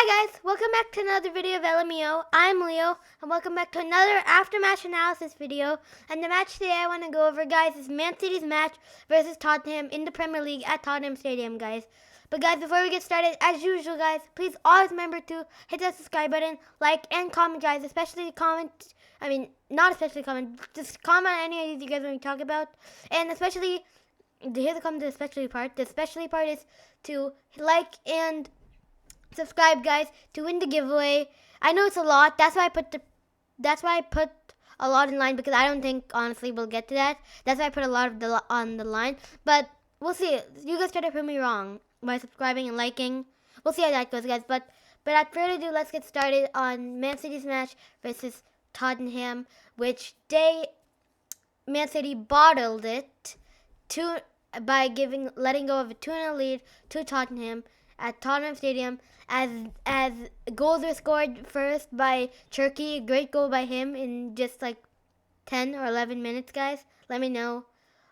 Hi guys, welcome back to another video of LMEO. I'm Leo, and welcome back to another after-match analysis video. And the match today I want to go over, guys, is Man City's match versus Tottenham in the Premier League at Tottenham Stadium, guys. But guys, before we get started, as usual, guys, please always remember to hit that subscribe button, like, and comment, guys. Especially comment, not especially comment, just comment on any of these you guys want to talk about. And especially, here to come to the especially part. The especially part is to like and subscribe, guys, to win the giveaway. I know it's a lot. That's why I put a lot in line, because I don't think honestly we'll get to that. That's why I put a lot of on the line. But we'll see. You guys try to prove me wrong by subscribing and liking. We'll see how that goes, guys. But without further ado, let's get started on Man City's match versus Tottenham, which Man City bottled it by letting go of a 2-0 lead to Tottenham at Tottenham Stadium, as goals were scored first by Turkey. Great goal by him in just like 10 or 11 minutes, guys. Let me know.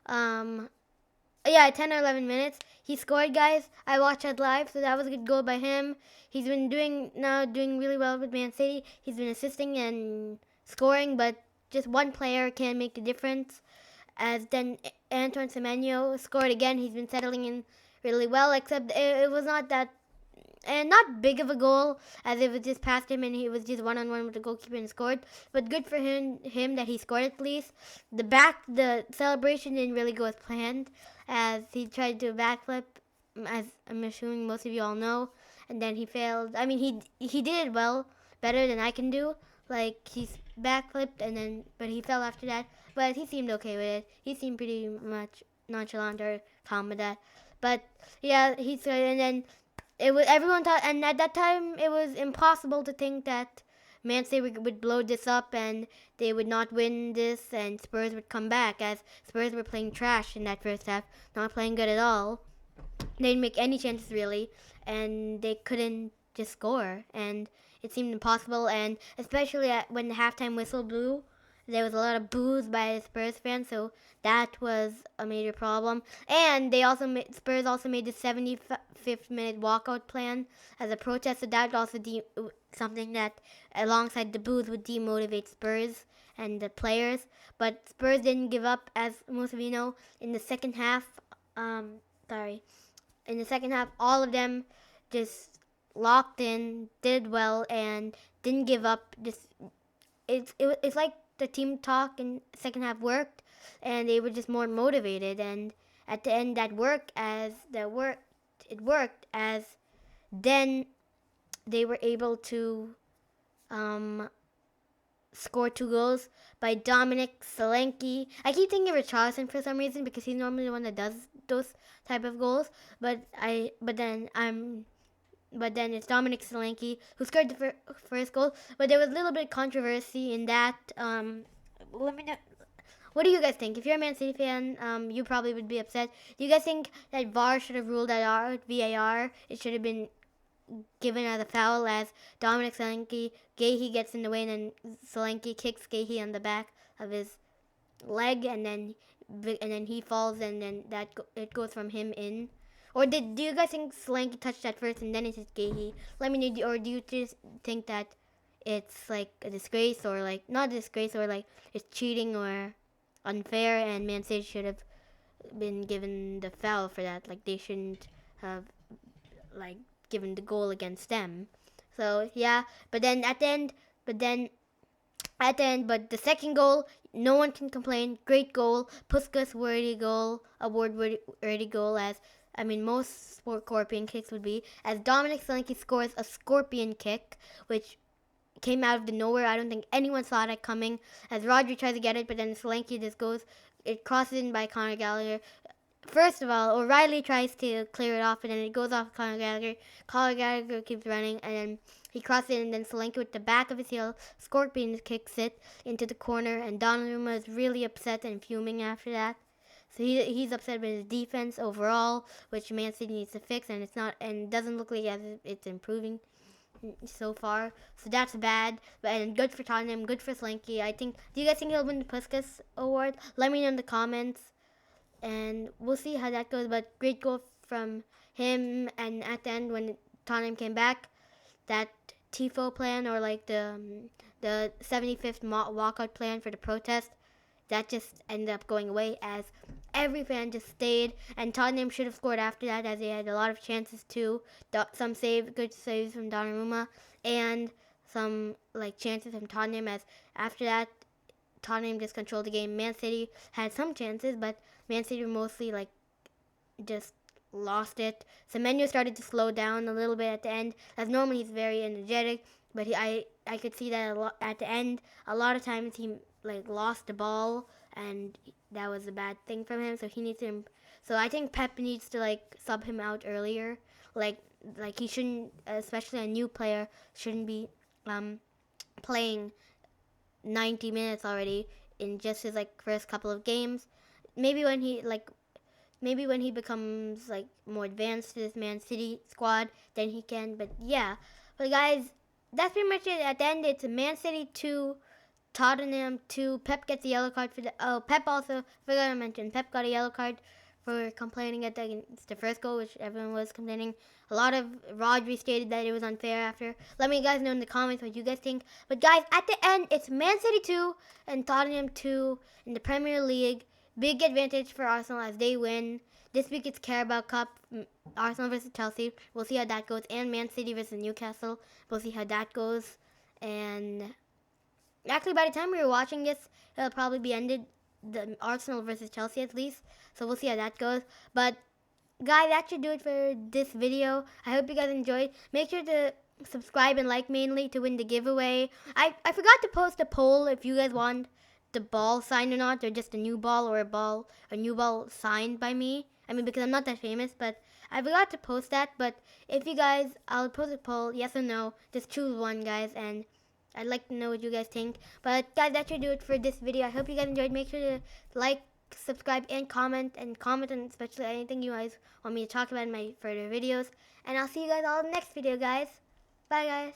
10 or 11 minutes. He scored, guys. I watched it live, so that was a good goal by him. He's been doing really well with Man City. He's been assisting and scoring, but just one player can make the difference. As then Antoine Semenyo scored again. He's been settling in really well, except it was not that, and not big of a goal, as it was just past him and he was just one-on-one with the goalkeeper and scored. But good for him that he scored at least. The celebration didn't really go as planned, as he tried to do a backflip, as I'm assuming most of you all know, and then he failed. I mean, he did it well, better than I can do. Like, he's backflipped but he fell after that. But he seemed okay with it. He seemed pretty much nonchalant or calm with that. But yeah, he scored, and then everyone thought, and at that time it was impossible to think that Man City would blow this up and they would not win this, and Spurs would come back, as Spurs were playing trash in that first half, not playing good at all. They didn't make any chances really, and they couldn't just score, and it seemed impossible. And especially when the halftime whistle blew, there was a lot of boos by the Spurs fans, so that was a major problem. And Spurs also made the 75th minute walkout plan as a protest, so that also something that, alongside the boos, would demotivate Spurs and the players. But Spurs didn't give up, as most of you know. In the second half, all of them just locked in, did well, and didn't give up. It's like the team talk in the second half worked, and they were just more motivated. And at the end, it worked, as then they were able to score 2 goals by Dominic Solanke. I keep thinking of Richarlison for some reason, because he's normally the one that does those type of goals. But then it's Dominic Solanke who scored the first goal. But there was a little bit of controversy in that. Let me know. What do you guys think? If you're a Man City fan, you probably would be upset. Do you guys think that VAR should have ruled that out? VAR, it should have been given as a foul, as Dominic Solanke, Gahey gets in the way, and then Solanke kicks Gahey on the back of his leg, and then he falls, and then it goes from him in. Or do you guys think Solanke touched that first and then it's just Gahey? Let me know. Or do you just think that it's like a disgrace, or like not a disgrace, or like it's cheating or unfair, and Man City should have been given the foul for that? Like, they shouldn't have like given the goal against them. So yeah, but the second goal, no one can complain. Great goal, Puskas worthy goal, award worthy goal, as most scorpion kicks would be, as Dominic Solanke scores a scorpion kick, which came out of the nowhere. I don't think anyone saw that coming, as Rodri tries to get it, but then Solanke just it crosses in by Conor Gallagher. First of all, O'Reilly tries to clear it off, and then it goes off Conor Gallagher. Conor Gallagher keeps running, and then he crosses it, and then Solanke, with the back of his heel, scorpion kicks it into the corner, and Donnarumma is really upset and fuming after that. So he's upset with his defense overall, which Man City needs to fix, and it doesn't look like it's improving so far. So that's bad, and good for Tottenham, good for Solanke. Do you guys think he'll win the Puskas award? Let me know in the comments, and we'll see how that goes. But great goal from him, and at the end when Tottenham came back, that TIFO plan, or like the 75th walkout plan for the protest, that just ended up going away as every fan just stayed, and Tottenham should have scored after that as they had a lot of chances too. Some good saves from Donnarumma, and some like chances from Tottenham. As after that, Tottenham just controlled the game. Man City had some chances, but Man City were mostly like just lost it. Semenyo started to slow down a little bit at the end, as normally he's very energetic, but I could see that at the end. A lot of times he like lost the ball, and that was a bad thing from him. So he needs to. So I think Pep needs to like sub him out earlier. Like he shouldn't, especially a new player, shouldn't be playing 90 minutes already in just his like first couple of games. Maybe when he becomes like more advanced to this Man City squad, then he can. But yeah, but guys, that's pretty much it. At the end, it's Man City 2, Tottenham 2. Pep gets a yellow card for the. Oh, Pep also forgot to mention. Pep got a yellow card for complaining against the first goal, which everyone was complaining. A lot of Rodri stated that it was unfair after. Let me guys know in the comments what you guys think. But guys, at the end, it's Man City 2 and Tottenham 2 in the Premier League. Big advantage for Arsenal as they win. This week it's Carabao Cup, Arsenal versus Chelsea. We'll see how that goes. And Man City versus Newcastle. We'll see how that goes. And actually, by the time we were watching this, it'll probably be ended. The Arsenal versus Chelsea at least. So we'll see how that goes. But guys, that should do it for this video. I hope you guys enjoyed. Make sure to subscribe and like mainly to win the giveaway. I forgot to post a poll if you guys want the ball signed or not, or just a new ball, or a new ball signed by me. I mean, because I'm not that famous, but I forgot to post that. But if you guys, I'll post a poll, yes or no. Just choose one, guys, and I'd like to know what you guys think. But guys, that should do it for this video. I hope you guys enjoyed. Make sure to like, subscribe, and comment on especially anything you guys want me to talk about in my further videos. And I'll see you guys all in the next video, guys. Bye, guys.